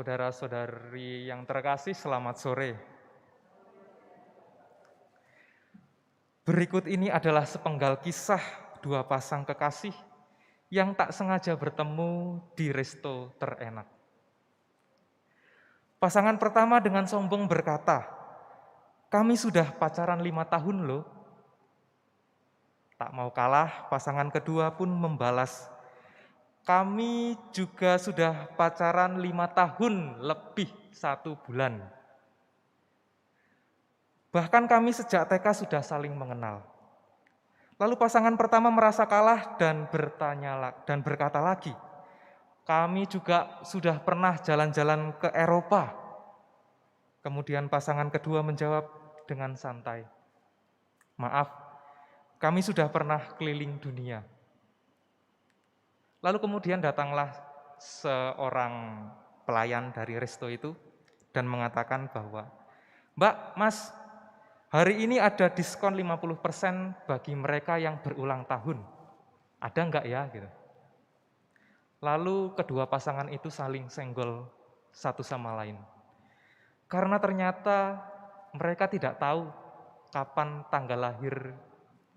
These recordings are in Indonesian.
Saudara-saudari yang terkasih, selamat sore. Berikut ini adalah sepenggal kisah dua pasang kekasih yang tak sengaja bertemu di resto terenak. Pasangan pertama dengan sombong berkata, "Kami sudah pacaran 5 tahun loh." Tak mau kalah, pasangan kedua pun membalas, "Kami juga sudah pacaran 5 tahun lebih 1 bulan. Bahkan kami sejak TK sudah saling mengenal." Lalu pasangan pertama merasa kalah dan berkata lagi, "Kami juga sudah pernah jalan-jalan ke Eropa." Kemudian pasangan kedua menjawab dengan santai, "Maaf, kami sudah pernah keliling dunia." Lalu kemudian datanglah seorang pelayan dari resto itu dan mengatakan bahwa, "Mbak, Mas, hari ini ada diskon 50% bagi mereka yang berulang tahun. Ada enggak ya?" Gitu. Lalu kedua pasangan itu saling senggol satu sama lain. Karena ternyata mereka tidak tahu kapan tanggal lahir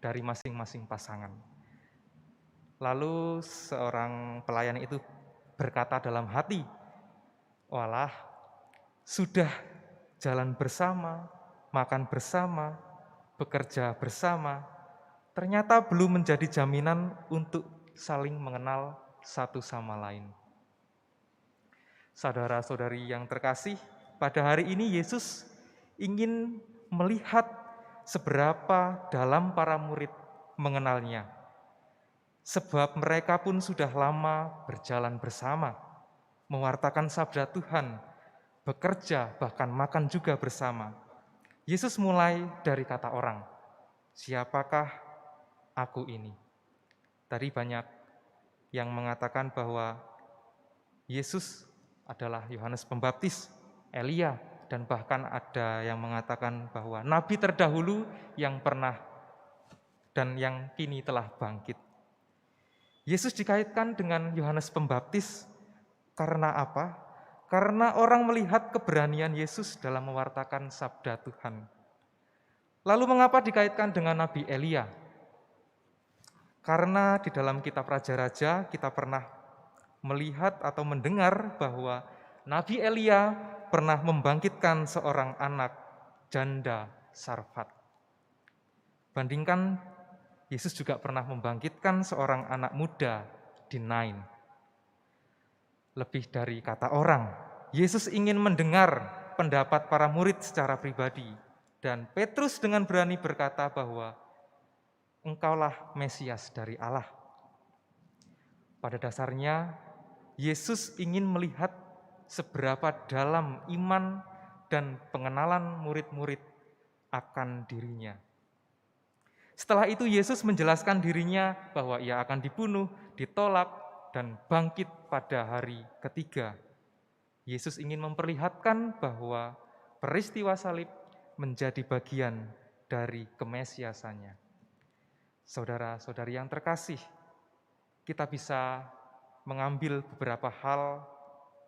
dari masing-masing pasangan. Lalu seorang pelayan itu berkata dalam hati, "Walah, sudah jalan bersama, makan bersama, bekerja bersama, ternyata belum menjadi jaminan untuk saling mengenal satu sama lain." Saudara-saudari yang terkasih, pada hari ini Yesus ingin melihat seberapa dalam para murid mengenalnya. Sebab mereka pun sudah lama berjalan bersama, mewartakan sabda Tuhan, bekerja, bahkan makan juga bersama. Yesus mulai dari kata orang, "Siapakah aku ini?" Tadi banyak yang mengatakan bahwa Yesus adalah Yohanes Pembaptis, Elia, dan bahkan ada yang mengatakan bahwa nabi terdahulu yang pernah dan yang kini telah bangkit. Yesus dikaitkan dengan Yohanes Pembaptis karena apa? Karena orang melihat keberanian Yesus dalam mewartakan sabda Tuhan. Lalu mengapa dikaitkan dengan Nabi Elia? Karena di dalam kitab Raja-Raja kita pernah melihat atau mendengar bahwa Nabi Elia pernah membangkitkan seorang anak janda Sarfat. Bandingkan Yesus juga pernah membangkitkan seorang anak muda di Nain. Lebih dari kata orang, Yesus ingin mendengar pendapat para murid secara pribadi. Dan Petrus dengan berani berkata bahwa "Engkaulah Mesias dari Allah." Pada dasarnya, Yesus ingin melihat seberapa dalam iman dan pengenalan murid-murid akan dirinya. Setelah itu Yesus menjelaskan dirinya bahwa ia akan dibunuh, ditolak, dan bangkit pada hari ketiga. Yesus ingin memperlihatkan bahwa peristiwa salib menjadi bagian dari kemesiasannya. Saudara-saudari yang terkasih, kita bisa mengambil beberapa hal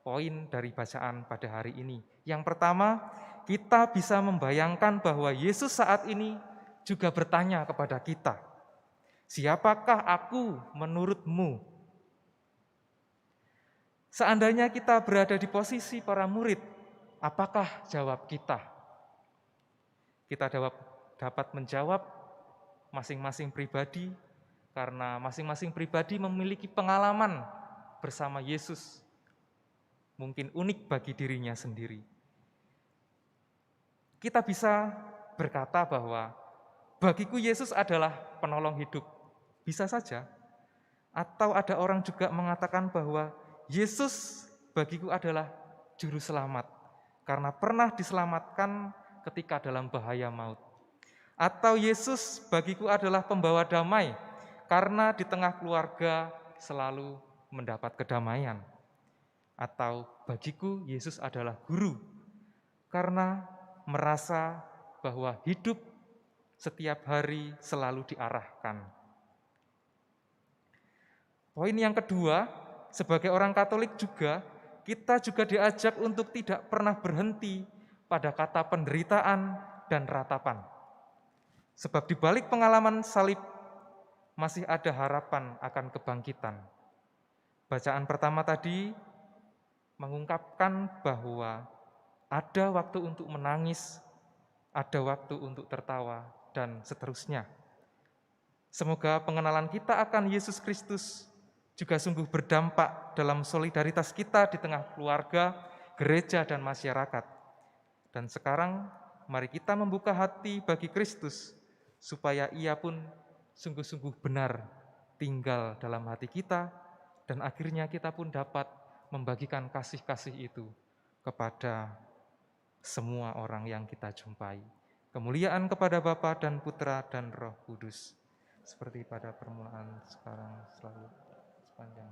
poin dari bacaan pada hari ini. Yang pertama, kita bisa membayangkan bahwa Yesus saat ini juga bertanya kepada kita, "Siapakah aku menurutmu?" Seandainya kita berada di posisi para murid, apakah jawab kita? Kita dapat menjawab masing-masing pribadi, karena masing-masing pribadi memiliki pengalaman bersama Yesus, mungkin unik bagi dirinya sendiri. Kita bisa berkata bahwa bagiku Yesus adalah penolong hidup. Bisa saja. Atau ada orang juga mengatakan bahwa Yesus bagiku adalah juru selamat, karena pernah diselamatkan ketika dalam bahaya maut. Atau Yesus bagiku adalah pembawa damai, karena di tengah keluarga selalu mendapat kedamaian. Atau bagiku Yesus adalah guru, karena merasa bahwa hidup setiap hari selalu diarahkan. Poin yang kedua, sebagai orang Katolik juga kita juga diajak untuk tidak pernah berhenti pada kata penderitaan dan ratapan. Sebab di balik pengalaman salib masih ada harapan akan kebangkitan. Bacaan pertama tadi mengungkapkan bahwa ada waktu untuk menangis, ada waktu untuk tertawa, dan seterusnya. Semoga pengenalan kita akan Yesus Kristus juga sungguh berdampak dalam solidaritas kita di tengah keluarga, gereja, dan masyarakat. Dan sekarang mari kita membuka hati bagi Kristus, supaya Ia pun sungguh-sungguh benar tinggal dalam hati kita, dan akhirnya kita pun dapat membagikan kasih-kasih itu kepada semua orang yang kita jumpai. Kemuliaan kepada Bapa dan Putra dan Roh Kudus, seperti pada permulaan, sekarang, selalu, sepanjang